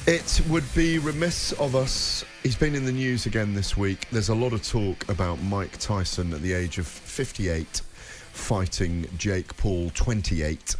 It would be remiss of us. He's been in the news again this week. There's a lot of talk about Mike Tyson at the age of 58 fighting Jake Paul, 28.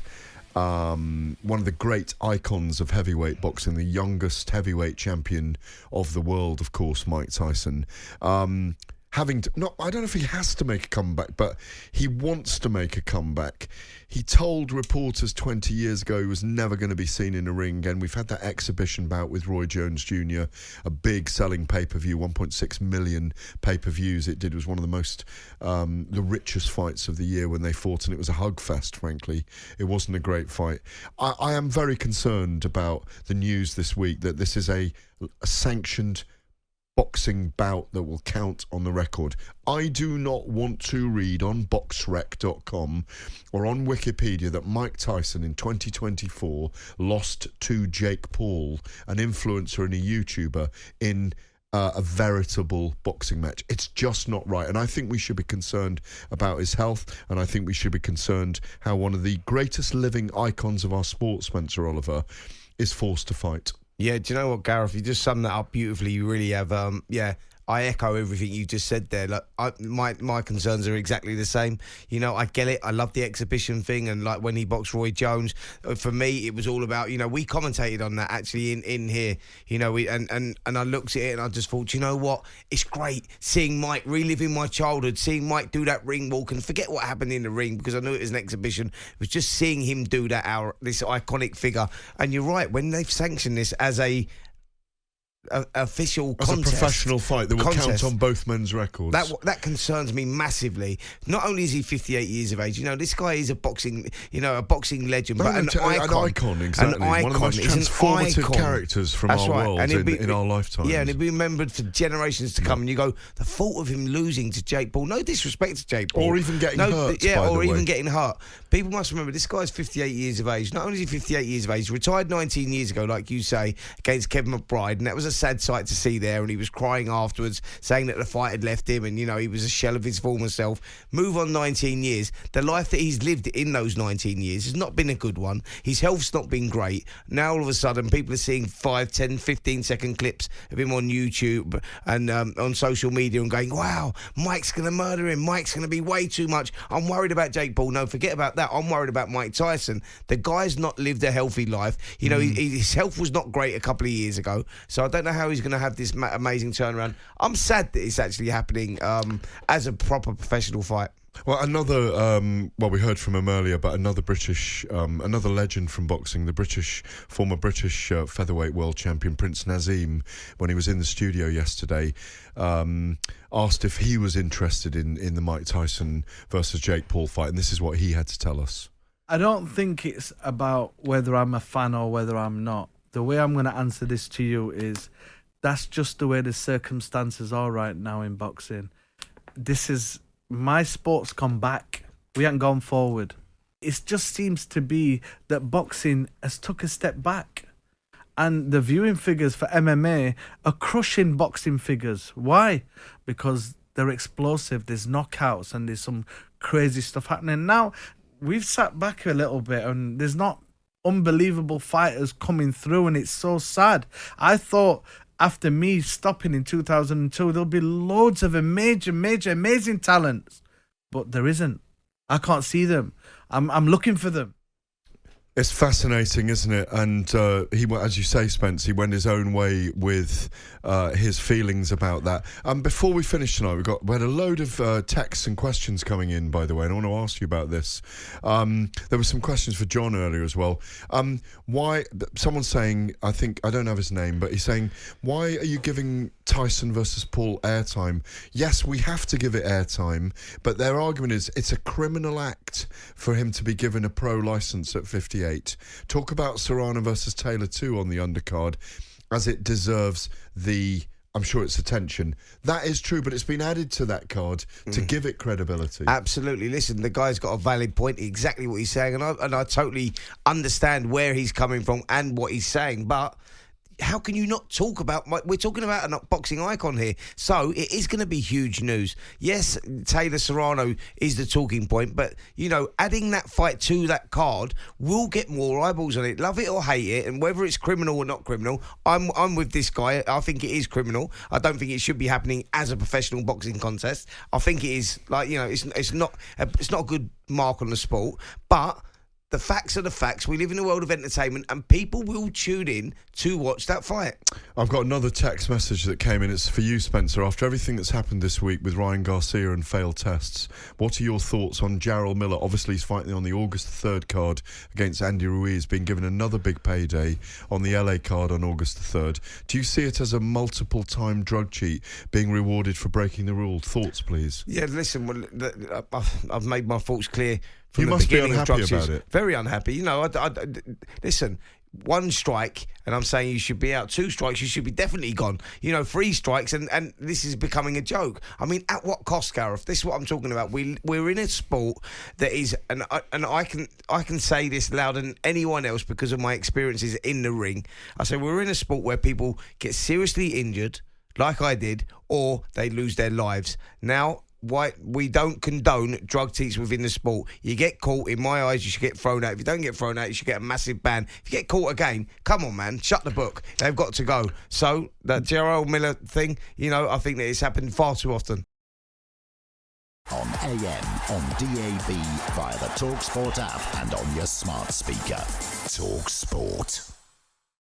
One of the great icons of heavyweight boxing, the youngest heavyweight champion of the world, of course, Mike Tyson. I don't know if he has to make a comeback, but he wants to make a comeback. He told reporters 20 years ago he was never going to be seen in a ring again. We've had that exhibition bout with Roy Jones Jr., a big selling pay-per-view, 1.6 million pay-per-views it did. It was one of the most, the richest fights of the year when they fought, and it was a hug fest, frankly. It wasn't a great fight. I am very concerned about the news this week that this is a sanctioned boxing bout that will count on the record. I do not want to read on boxrec.com or on Wikipedia that Mike Tyson in 2024 lost to Jake Paul, an influencer and a YouTuber, in a veritable boxing match. It's just not right. And I think we should be concerned about his health, and I think we should be concerned how one of the greatest living icons of our sport, Spencer Oliver, is forced to fight. Yeah, do you know what, Gareth? You just summed that up beautifully. You really have. I echo everything you just said there. Like, my concerns are exactly the same. You know, I get it. I love the exhibition thing, and like when he boxed Roy Jones, for me, it was all about. You know, we commentated on that actually in here. You know, and I looked at it and I just thought, you know what? It's great seeing Mike reliving my childhood, seeing Mike do that ring walk and forget what happened in the ring because I knew it was an exhibition. It was just seeing him do that. This iconic figure. And you're right. When they've sanctioned this as a official contest, as a professional fight that will count on both men's records. That concerns me massively. Not only is he 58 years of age, you know, this guy is a boxing legend, but an icon. Exactly. An icon. One of the most transformative characters from our world in our lifetime. Yeah, and he'll be remembered for generations to come. And you go, the thought of him losing to Jake Paul, no disrespect to Jake Paul, or even getting hurt. Yeah, or even getting hurt. People must remember this guy's 58 years of age. Not only is he 58 years of age, retired 19 years ago, like you say, against Kevin McBride, and that was a sad sight to see there, and he was crying afterwards, saying that the fight had left him, and you know he was a shell of his former self. Move on 19 years. The life that he's lived in those 19 years has not been a good one. His health's not been great. Now all of a sudden people are seeing 5, 10, 15-second clips of him on YouTube and on social media and going, wow, Mike's going to murder him. Mike's going to be way too much. I'm worried about Jake Paul. No, forget about that. I'm worried about Mike Tyson. The guy's not lived a healthy life. You know, his health was not great a couple of years ago, so I don't know how he's going to have this amazing turnaround. I'm sad that it's actually happening as a proper professional fight. Well, we heard from him earlier, but another legend from boxing, the former British featherweight world champion, Prince Naseem, when he was in the studio yesterday, asked if he was interested in the Mike Tyson versus Jake Paul fight, and this is what he had to tell us. I don't think it's about whether I'm a fan or whether I'm not. The way I'm going to answer this to you is that's just the way the circumstances are right now in boxing. This is... my sport's gone back. We haven't gone forward. It just seems to be that boxing has took a step back. And the viewing figures for MMA are crushing boxing figures. Why? Because they're explosive. There's knockouts and there's some crazy stuff happening. Now, we've sat back a little bit and there's not unbelievable fighters coming through, and it's so sad. I thought... after me stopping in 2002, there'll be loads of amazing talents. But there isn't. I can't see them. I'm looking for them. It's fascinating, isn't it? And he, as you say, Spence, he went his own way with his feelings about that. Before we finish tonight, we had a load of texts and questions coming in, by the way, and I want to ask you about this. There were some questions for John earlier as well. Why? Someone's saying, I don't have his name, but he's saying, why are you giving Tyson versus Paul airtime? Yes, we have to give it airtime, but their argument is it's a criminal act for him to be given a pro license at 58. Talk about Serrano versus Taylor 2 on the undercard, as it deserves I'm sure it's attention. That is true, but it's been added to that card to give it credibility. Absolutely. Listen, the guy's got a valid point, exactly what he's saying, and I totally understand where he's coming from and what he's saying, but how can you not talk about we're talking about a boxing icon here, so it is going to be huge news. Yes, Taylor Serrano is the talking point, but adding that fight to that card will get more eyeballs on it. Love it or hate it, and whether it's criminal or not criminal, I'm with this guy. I think it is criminal. I don't think it should be happening as a professional boxing contest. I think it is it's not a good mark on the sport, but the facts are the facts. We live in a world of entertainment, and people will tune in to watch that fight. I've got another text message that came in. It's for you, Spencer. After everything that's happened this week with Ryan Garcia and failed tests, what are your thoughts on Jarrell Miller? Obviously, he's fighting on the August 3rd card against Andy Ruiz, being given another big payday on the LA card on August 3rd. Do you see it as a multiple-time drug cheat being rewarded for breaking the rule? Thoughts, please. Yeah, listen, I've made my thoughts clear. You must be unhappy about it. Very unhappy. Listen, one strike, and I'm saying you should be out. 2 strikes, you should be definitely gone. 3 strikes, and this is becoming a joke. I mean, at what cost, Gareth? This is what I'm talking about. We're in a sport that is, and I can say this louder than anyone else because of my experiences in the ring. I say we're in a sport where people get seriously injured, like I did, or they lose their lives. Now, why we don't condone drug cheats within the sport. You get caught, in my eyes, you should get thrown out. If you don't get thrown out, you should get a massive ban. If you get caught again, come on, man, shut the book. They've got to go. So that Jarrell Miller thing, I think that it's happened far too often. On AM, on DAB, via the talkSPORT app, and on your smart speaker. talkSPORT.